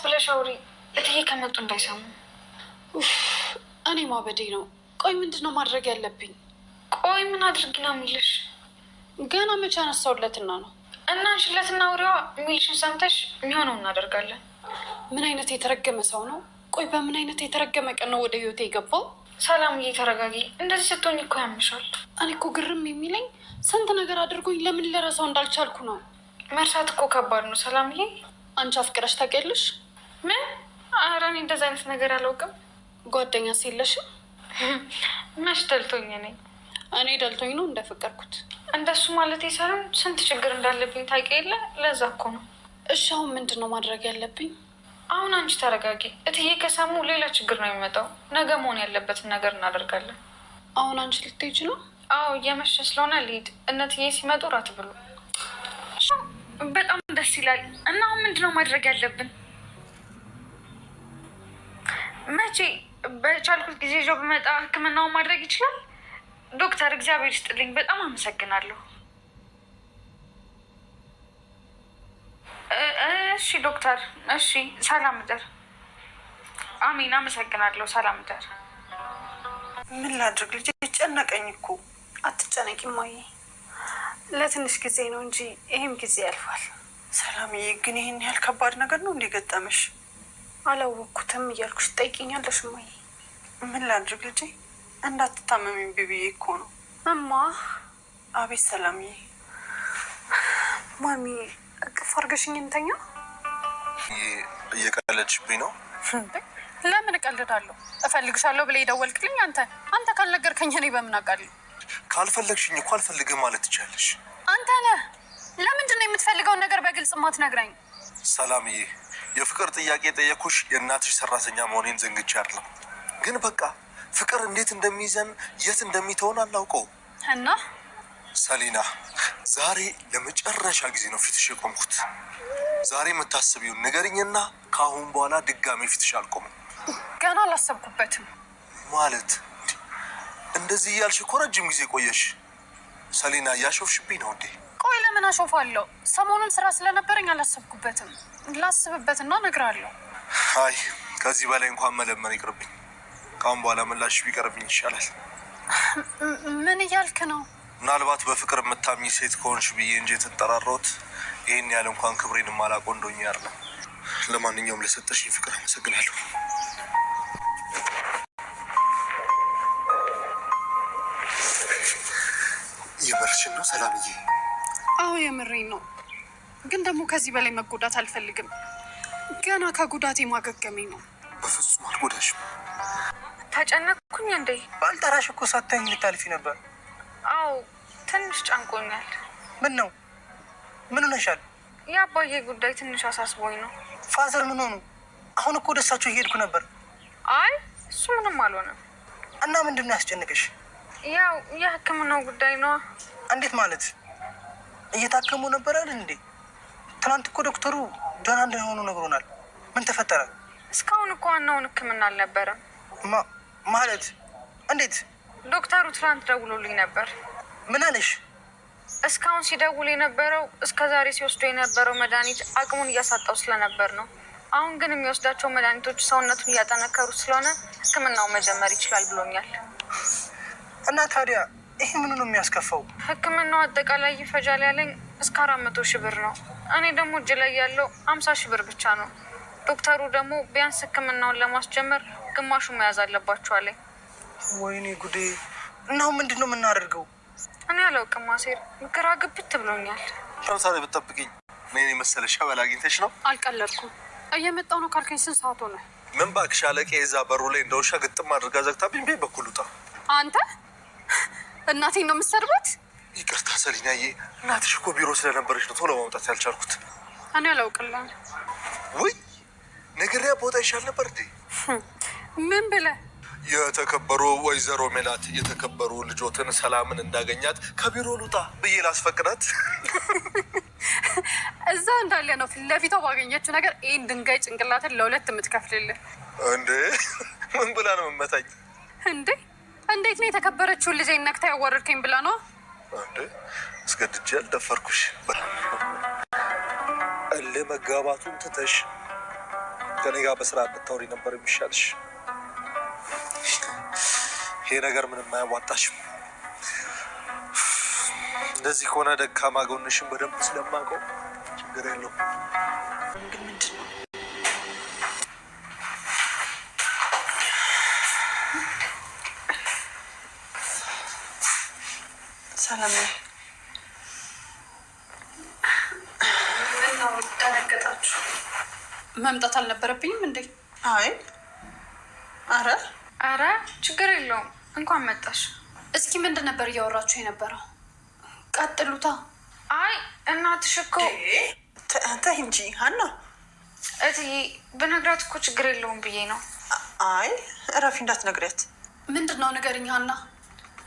ብለሽ አውሪ። እትዬ ከመጡ እንዳይሰሙ። እኔ ማበዴ ነው። ቆይ ምንድን ነው ማድረግ ያለብኝ? ቆይ ምን አድርግ ነው የሚልሽ? ገና መቼ አነሳውለትና ነው? እናንሽለትና አውሪዋ የሚልሽን ሰምተሽ የሚሆነው እናደርጋለን። ምን አይነት የተረገመ ሰው ነው? ቆይ በምን አይነት የተረገመ ቀን ነው ወደ ህይወቴ የገባው? ሰላምዬ ተረጋጊ። እንደዚህ ስትሆኝ እኮ ያምሻል። እኔ እኮ ግርም የሚለኝ ስንት ነገር አድርጎኝ ለምን ልረሳው እንዳልቻልኩ ነው። መርሳት እኮ ከባድ ነው ሰላምዬ። አንቺ አፍቅረሽ ታውቂያለሽ? ምን? ኧረ እኔ እንደዚህ አይነት ነገር አላውቅም። ጓደኛስ የለሽም? መች ደልቶኝ ነኝ። እኔ ደልቶኝ ነው እንደፈቀርኩት። እንደሱ ማለት ሳይሆን ስንት ችግር እንዳለብኝ ታውቂ የለ? ለዛ እኮ ነው። እሺ አሁን ምንድን ነው ማድረግ ያለብኝ? አሁን አንቺ ተረጋጊ። እትዬ ከሰሙ ሌላ ችግር ነው የሚመጣው። ነገ መሆን ያለበትን ነገር እናደርጋለን። አሁን አንቺ ልትሄጂ ነው? አዎ እየመሸ ስለሆነ ልሂድ። እነትዬ ሲመጡ እራት ብሉ። በጣም ደስ ይላል። እና አሁን ምንድነው ማድረግ ያለብን? መቼ በቻልኩት ጊዜ ይዤው ብመጣ ሕክምናውን ማድረግ ይችላል? ዶክተር እግዚአብሔር ይስጥልኝ፣ በጣም አመሰግናለሁ። እሺ ዶክተር፣ እሺ ሰላም እደር። አሚን፣ አመሰግናለሁ። ሰላም እደር። ምን ላድርግ ልጄ? ጨነቀኝ እኮ። አትጨነቂ እማዬ፣ ለትንሽ ጊዜ ነው እንጂ ይህም ጊዜ ያልፋል። ሰላምዬ፣ ግን ይህን ያህል ከባድ ነገር ነው እንዴ ገጠመሽ? አላወቅኩትም እያልኩሽ ትጠይቂኛለሽ እማዬ። ምን ላድርግ ልጄ? እንዳትታመሚኝ ብዬ እኮ ነው። እማ። አቤት ሰላምዬ። ማሚ እቅፍ አድርገሽኝ እንተኛ። እየቀለድሽብኝ ነው? ለምን እቀልዳለሁ? እፈልግሻለሁ ብለህ የደወልክልኝ አንተ ካልነገርከኝ እኔ በምን አውቃለሁ? ካልፈለግሽኝ እኮ አልፈልግም ማለት ትችያለሽ። አንተ ነህ። ለምንድን ነው የምትፈልገውን ነገር በግልጽ ማትነግረኝ? ሰላምዬ፣ የፍቅር ጥያቄ ጠየኩሽ የእናትሽ ሰራተኛ መሆኔን ዘንግቼ አይደለም። ግን በቃ ፍቅር እንዴት እንደሚይዘን የት እንደሚተውን አናውቀውም። እና ሰሊና፣ ዛሬ ለመጨረሻ ጊዜ ነው ፊትሽ የቆምኩት። ዛሬ የምታስቢውን ንገሪኝና ከአሁን በኋላ ድጋሜ ፊትሽ አልቆምም። ገና አላሰብኩበትም። ማለት እንደዚህ እያልሽ እኮ ረጅም ጊዜ ቆየሽ። ሰሊና፣ እያሾፍሽብኝ ነው እንዴ? ቆይ ለምን አሾፋለሁ? ሰሞኑን ስራ ስለነበረኝ አላሰብኩበትም። ላስብበትና እነግርሃለሁ። አይ ከዚህ በላይ እንኳን መለመን ይቅርብኝ። ከአሁን በኋላ ምላሽ ቢቀርብኝ ይሻላል። ምን እያልክ ነው? ምናልባት በፍቅር የምታምኝ ሴት ከሆንሽ ብዬ እንጂ የተጠራራሁት ይህን ያህል እንኳን ክብሬን የማላውቀው እንደሆኝ አይደለም። ለማንኛውም ለሰጠሽኝ ፍቅር አመሰግናለሁ። የምርሽን ነው ሰላምዬ? አዎ የምሬን ነው። ግን ደግሞ ከዚህ በላይ መጎዳት አልፈልግም። ገና ከጉዳቴ ማገገሜ ነው። በፍጹም አልጎዳሽም። ተጨነቅኩኝ እንዴ? ባልጠራሽ እኮ ሳታኝ ልታልፊ ነበር። አዎ ትንሽ ጨንቆኛል። ምን ነው? ምን ሆነሻል? የአባዬ ጉዳይ ትንሽ አሳስቦኝ ነው። ፋዘር ምን ሆኑ? አሁን እኮ ደሳቸው እየሄድኩ ነበር። አይ እሱ ምንም አልሆነም። እና ምንድን ነው ያስጨንቅሽ? ያው የሕክምናው ጉዳይ ነው። እንዴት ማለት? እየታከሙ ነበር አይደል እንዴ? ትናንት እኮ ዶክተሩ ደህና እንደሆኑ ነግሮናል። ምን ተፈጠረ? እስካሁን እኮ ዋናውን ሕክምና አልነበረም። ማለት እንዴት? ዶክተሩ ትናንት ደውሎልኝ ነበር። ምን አለሽ? እስካሁን ሲደውል የነበረው እስከ ዛሬ ሲወስዱ የነበረው መድኃኒት አቅሙን እያሳጣው ስለነበር ነው። አሁን ግን የሚወስዳቸው መድኃኒቶች ሰውነቱን እያጠነከሩ ስለሆነ ሕክምናውን መጀመር ይችላል ብሎኛል። እና ታዲያ ይሄ ምኑ ነው የሚያስከፋው? ሕክምናው አጠቃላይ ይፈጃል ያለኝ እስከ 400 ሺህ ብር ነው። እኔ ደግሞ እጅ ላይ ያለው 50 ሺህ ብር ብቻ ነው። ዶክተሩ ደግሞ ቢያንስ ሕክምናውን ለማስጀመር ግማሹን መያዝ አለባቸው አለኝ። ወይኔ ጉዴ! እናው ምንድን ነው የምናደርገው? እኔ አላውቅም አሴር፣ ግራ ግብት ብሎኛል። ሻውታሪ ብትጠብቅኝ ምን የመሰለ ሸበላ አግኝተሽ ነው? አልቀለድኩም። እየመጣሁ ነው ካልከኝ ስንት ሰዓት ሆነ? ምን እባክሽ አለቄ የዛ በሩ ላይ እንደ ውሻ ግጥም አድርጋ ዘግታብኝ በይ በኩል ውጣ። አንተ እናቴን ነው የምትሰርባት? ይቅርታ ሰሊናዬ፣ እናትሽ እኮ ቢሮ ስለነበረች ነው ቶሎ ማውጣት ያልቻልኩት። እኔ አላውቅልም። ውይ ነግሬያ ቦታ ይሻል ነበር እንዴ? ምን ብለህ? የተከበሩ ወይዘሮ ሜላት የተከበሩ ልጆትን ሰላምን እንዳገኛት ከቢሮ ልውጣ ብዬ ላስፈቅዳት። እዛው እንዳለ ነው ፊት ለፊቷ ባገኘችው ነገር ይህን ድንጋይ ጭንቅላትን ለሁለት የምትከፍልልህ። እንዴ ምን ብላ ነው የምመታኝ? እንዴ እንዴት ነው የተከበረችውን ልጅ ነክታ ያዋረድከኝ ብላ ነው? እንዴ አስገድጄ አልደፈርኩሽ። እልህ መጋባቱን ትተሽ ከኔ ጋር በስራ ብታወሪ ነበር የሚሻልሽ። ይሄ ነገር ምንም አያዋጣሽም። እንደዚህ ከሆነ ደካማ ጎንሽን በደንብ ስለማውቀው ችግር የለውም። ግን ምንድን ነው? ሰላም ነኝ። ደነገጣችሁ? መምጣት አልነበረብኝም እንዴ? አይ አረ ችግር የለውም እንኳን መጣሽ። እስኪ ምንድን ነበር እያወራችሁ የነበረው? ቀጥሉታ። አይ እናትሽ እኮ ተይ እንጂ ሀና። እትዬ ብነግራት እኮ ችግር የለውም ብዬ ነው። አይ እረፊ እንዳትነግሪያት። ምንድን ነው ንገሪኝ ሀና።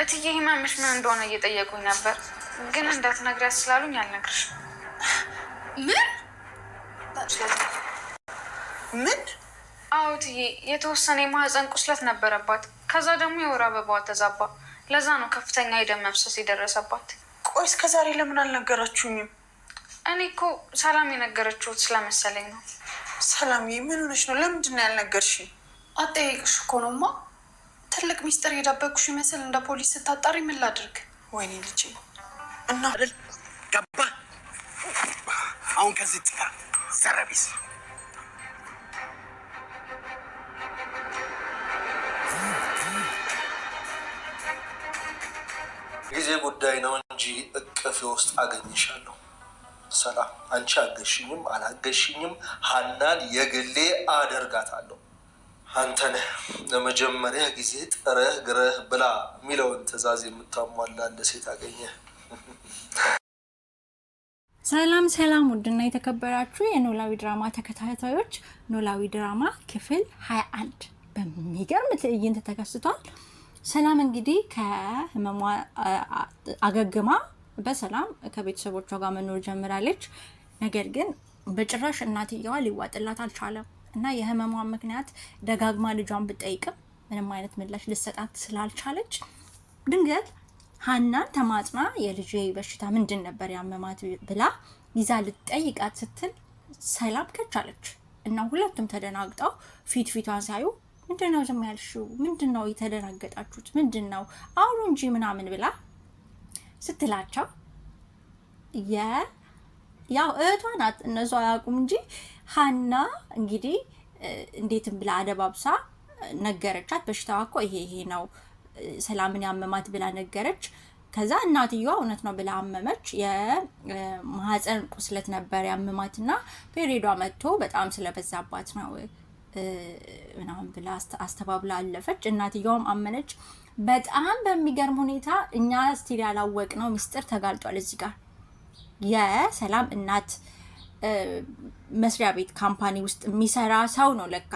እትዬ ህመምሽ ምን እንደሆነ እየጠየቁኝ ነበር፣ ግን እንዳትነግሪያት ስላሉኝ አልነግርሽም። ምን? አዎ እትዬ የተወሰነ የማህፀን ቁስለት ነበረባት። ከዛ ደግሞ የወር አበባዋ ተዛባ። ለዛ ነው ከፍተኛ የደም መፍሰስ የደረሰባት። ቆይ እስከ ዛሬ ለምን አልነገራችሁኝም? እኔ እኮ ሰላም የነገረችሁት ስለመሰለኝ ነው። ሰላምዬ ምን ሆነሽ ነው? ለምንድን ነው ያልነገርሽኝ? አጠያይቅሽ እኮ ነውማ። ትልቅ ሚስጥር የደበቅኩሽ ይመስል እንደ ፖሊስ ስታጣሪ ምን ላድርግ? ወይኔ ልጄ እና አይደል ገባ። አሁን ከዚህ ጥፋ ዘረቢስ ጊዜ ጉዳይ ነው እንጂ እቅፌ ውስጥ አገኝሻለሁ። ሰላም፣ አንቺ አገሽኝም አላገሽኝም ሀናን የግሌ አደርጋታለሁ። አንተነህ ለመጀመሪያ ጊዜ ጥረህ ግረህ ብላ የሚለውን ትዕዛዝ የምታሟላ እንደ ሴት አገኘ። ሰላም ሰላም፣ ውድና የተከበራችሁ የኖላዊ ድራማ ተከታታዮች፣ ኖላዊ ድራማ ክፍል 21 በሚገርም ትዕይንት ተከስቷል። ሰላም እንግዲህ ከህመሟ አገግማ በሰላም ከቤተሰቦቿ ጋር መኖር ጀምራለች። ነገር ግን በጭራሽ እናትየዋ ሊዋጥላት አልቻለም እና የህመሟ ምክንያት ደጋግማ ልጇን ብጠይቅም ምንም አይነት ምላሽ ልሰጣት ስላልቻለች ድንገት ሀናን ተማጽና የልጄ በሽታ ምንድን ነበር ያመማት ብላ ይዛ ልትጠይቃት ስትል ሰላም ከቻለች እና ሁለቱም ተደናግጠው ፊቷን ሳዩ ምንድነው ዝም ያልሽው? ምንድነው የተደናገጣችሁት? ምንድነው አውሩ እንጂ ምናምን ብላ ስትላቸው ያው እህቷ ናት እነሱ አያውቁም እንጂ ሀና እንግዲህ እንዴትም ብላ አደባብሳ ነገረቻት። በሽታዋ እኮ ይሄ ነው ሰላምን ያመማት ብላ ነገረች። ከዛ እናትየዋ እውነት ነው ብላ አመመች። የማህፀን ቁስለት ነበር ያመማትና ፔሪዮዷ መጥቶ በጣም ስለበዛባት ነው ምናምን ብላ አስተባብላ አለፈች። እናትየዋም አመነች። በጣም በሚገርም ሁኔታ እኛ ስቲል ያላወቅነው ሚስጥር ተጋልጧል። እዚህ ጋር የሰላም እናት መስሪያ ቤት ካምፓኒ ውስጥ የሚሰራ ሰው ነው ለካ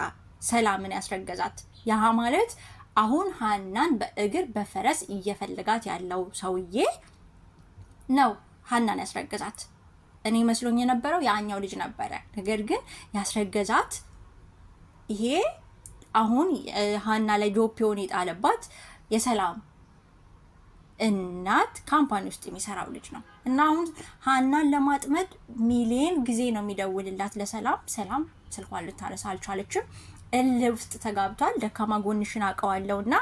ሰላምን ያስረገዛት። ያህ ማለት አሁን ሀናን በእግር በፈረስ እየፈለጋት ያለው ሰውዬ ነው ሀናን ያስረገዛት። እኔ መስሎኝ የነበረው ያኛው ልጅ ነበረ። ነገር ግን ያስረገዛት ይሄ አሁን ሀና ላይ ዶፒዮን የጣለባት የሰላም እናት ካምፓኒ ውስጥ የሚሰራው ልጅ ነው። እና አሁን ሀናን ለማጥመድ ሚሊዮን ጊዜ ነው የሚደውልላት ለሰላም። ሰላም ስልኳን ልታነሳ አልቻለችም። እልህ ውስጥ ተጋብቷል። ደካማ ጎንሽን አውቀዋለሁ እና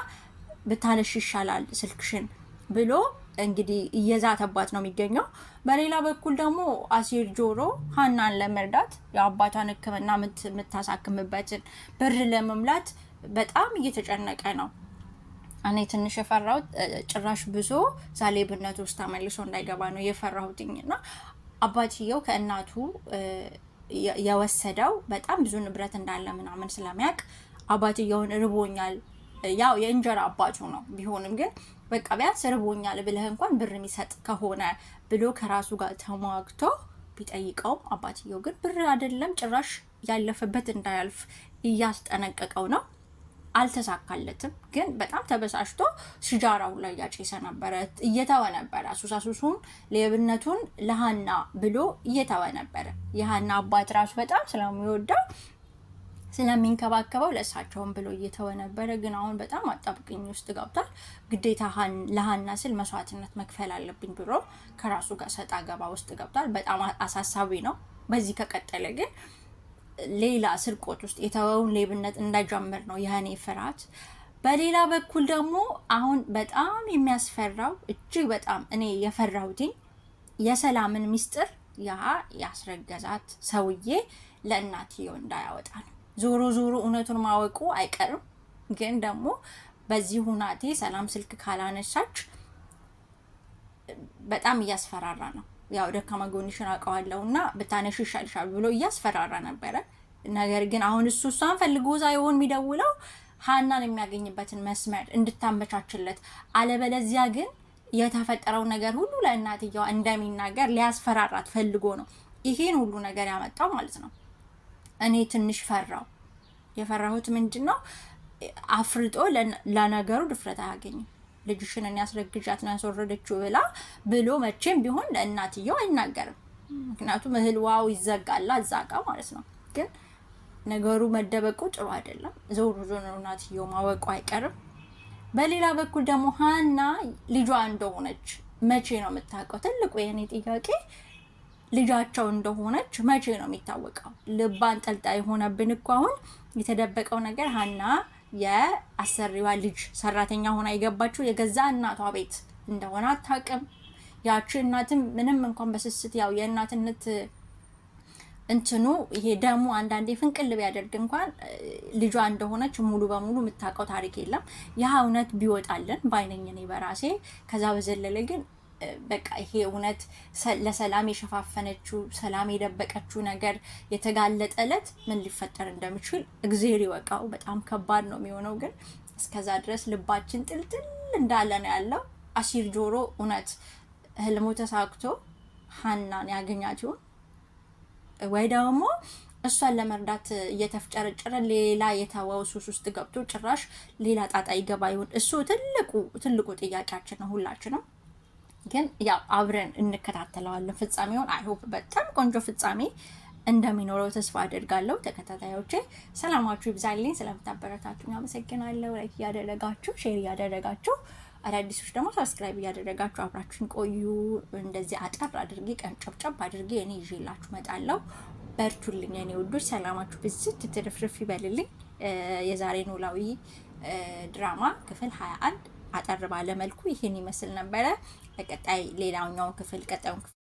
ብታነሽ ይሻላል ስልክሽን ብሎ እንግዲህ እየዛተባት ነው የሚገኘው። በሌላ በኩል ደግሞ አሲር ጆሮ ሀናን ለመርዳት የአባቷን ሕክምና የምታሳክምበትን ብር ለመምላት በጣም እየተጨነቀ ነው። እኔ ትንሽ የፈራሁት ጭራሽ ብዙ ዛሌብነት ውስጥ ተመልሶ እንዳይገባ ነው የፈራሁትኝና አባትየው ከእናቱ የወሰደው በጣም ብዙ ንብረት እንዳለ ምናምን ስለሚያውቅ አባትየውን ርቦኛል፣ ያው የእንጀራ አባቱ ነው ቢሆንም ግን በቃ ቢያንስ ርቦኛል ብለህ እንኳን ብር የሚሰጥ ከሆነ ብሎ ከራሱ ጋር ተሟግቶ ቢጠይቀው አባትየው ግን ብር አይደለም ጭራሽ ያለፈበት እንዳያልፍ እያስጠነቀቀው ነው። አልተሳካለትም። ግን በጣም ተበሳሽቶ ሲጃራው ላይ ያጨሰ ነበረ፣ እየተወ ነበረ። ሱሳሱሱን ሌብነቱን ለሀና ብሎ እየተወ ነበረ። የሀና አባት ራሱ በጣም ስለሚወደው ስለሚንከባከበው ለእሳቸውም ብሎ እየተወ ነበረ። ግን አሁን በጣም አጣብቅኝ ውስጥ ገብቷል። ግዴታ ለሀና ስል መስዋዕትነት መክፈል አለብኝ ብሎ ከራሱ ጋር ሰጣ ገባ ውስጥ ገብቷል። በጣም አሳሳቢ ነው። በዚህ ከቀጠለ ግን ሌላ ስርቆት ውስጥ የተወውን ሌብነት እንዳይጀምር ነው የኔ ፍርሃት። በሌላ በኩል ደግሞ አሁን በጣም የሚያስፈራው እጅግ በጣም እኔ የፈራሁትኝ የሰላምን ሚስጥር ያ ያስረገዛት ሰውዬ ለእናትየው እንዳያወጣ ነው። ዞሮ ዞሮ እውነቱን ማወቁ አይቀርም፣ ግን ደግሞ በዚህ ሁናቴ ሰላም ስልክ ካላነሳች በጣም እያስፈራራ ነው። ያው ደካማ ጎንሽን አውቀዋለሁ እና ብታነሽ ይሻልሻል ብሎ እያስፈራራ ነበረ። ነገር ግን አሁን እሷን ፈልጎ ሳይሆን የሚደውለው ሀናን የሚያገኝበትን መስመር እንድታመቻችለት፣ አለበለዚያ ግን የተፈጠረው ነገር ሁሉ ለእናትየዋ እንደሚናገር ሊያስፈራራት ፈልጎ ነው ይሄን ሁሉ ነገር ያመጣው ማለት ነው። እኔ ትንሽ ፈራው። የፈራሁት ምንድነው አፍርጦ ለነገሩ ድፍረት አያገኝም። ልጅሽን እኔ ያስረግዣት ነው ያስወረደችው ብሎ መቼም ቢሆን ለእናትየው አይናገርም። ምክንያቱም እህልዋው ይዘጋላ እዛጋ ማለት ነው። ግን ነገሩ መደበቁ ጥሩ አይደለም። ዞሮ ዞሮ እናትየው ማወቁ አይቀርም። በሌላ በኩል ደግሞ ሀና ልጇ እንደሆነች መቼ ነው የምታውቀው? ትልቁ የኔ ጥያቄ ልጃቸው እንደሆነች መቼ ነው የሚታወቀው? ልብ አንጠልጣይ የሆነብን እኮ አሁን የተደበቀው ነገር ሀና የአሰሪዋ ልጅ ሰራተኛ ሆና የገባችው የገዛ እናቷ ቤት እንደሆነ አታውቅም። ያቺ እናትም ምንም እንኳን በስስት ያው የእናትነት እንትኑ ይሄ ደግሞ አንዳንዴ ፍንቅል ቢያደርግ እንኳን ልጇ እንደሆነች ሙሉ በሙሉ የምታውቀው ታሪክ የለም። ያ እውነት ቢወጣልን ባይነኝ እኔ በራሴ። ከዛ በዘለለ ግን በቃ ይሄ እውነት ለሰላም የሸፋፈነችው ሰላም የደበቀችው ነገር የተጋለጠ ዕለት ምን ሊፈጠር እንደሚችል እግዜር ይወቃው። በጣም ከባድ ነው የሚሆነው። ግን እስከዛ ድረስ ልባችን ጥልጥል እንዳለ ነው ያለው። አሲር ጆሮ እውነት ህልሙ ተሳክቶ ሀናን ያገኛት ይሆን ወይ ደግሞ እሷን ለመርዳት እየተፍጨረጨረ ሌላ የተወው ሱስ ውስጥ ገብቶ ጭራሽ ሌላ ጣጣ ይገባ ይሆን? እሱ ትልቁ ጥያቄያችን ነው ሁላችንም። ግን ያው አብረን እንከታተለዋለን ፍጻሜውን። አይሆፕ በጣም ቆንጆ ፍጻሜ እንደሚኖረው ተስፋ አደርጋለሁ። ተከታታዮቼ ሰላማችሁ ይብዛልኝ። ስለምታበረታቱኝ አመሰግናለሁ። ላይክ እያደረጋችሁ ሼር እያደረጋችሁ አዳዲሶች ደግሞ ሰብስክራይብ እያደረጋችሁ አብራችሁን ቆዩ። እንደዚህ አጠር አድርጌ ቀንጨብጨብ አድርጌ እኔ ይዤላችሁ እመጣለሁ። በርቱልኝ የኔ ውዶች፣ ሰላማችሁ ብዝት ትርፍርፍ ይበልልኝ። የዛሬ ኖላዊ ድራማ ክፍል 21 አጠር ባለ መልኩ ይሄን ይመስል ነበረ። በቀጣይ ሌላኛው ክፍል ቀጣዩን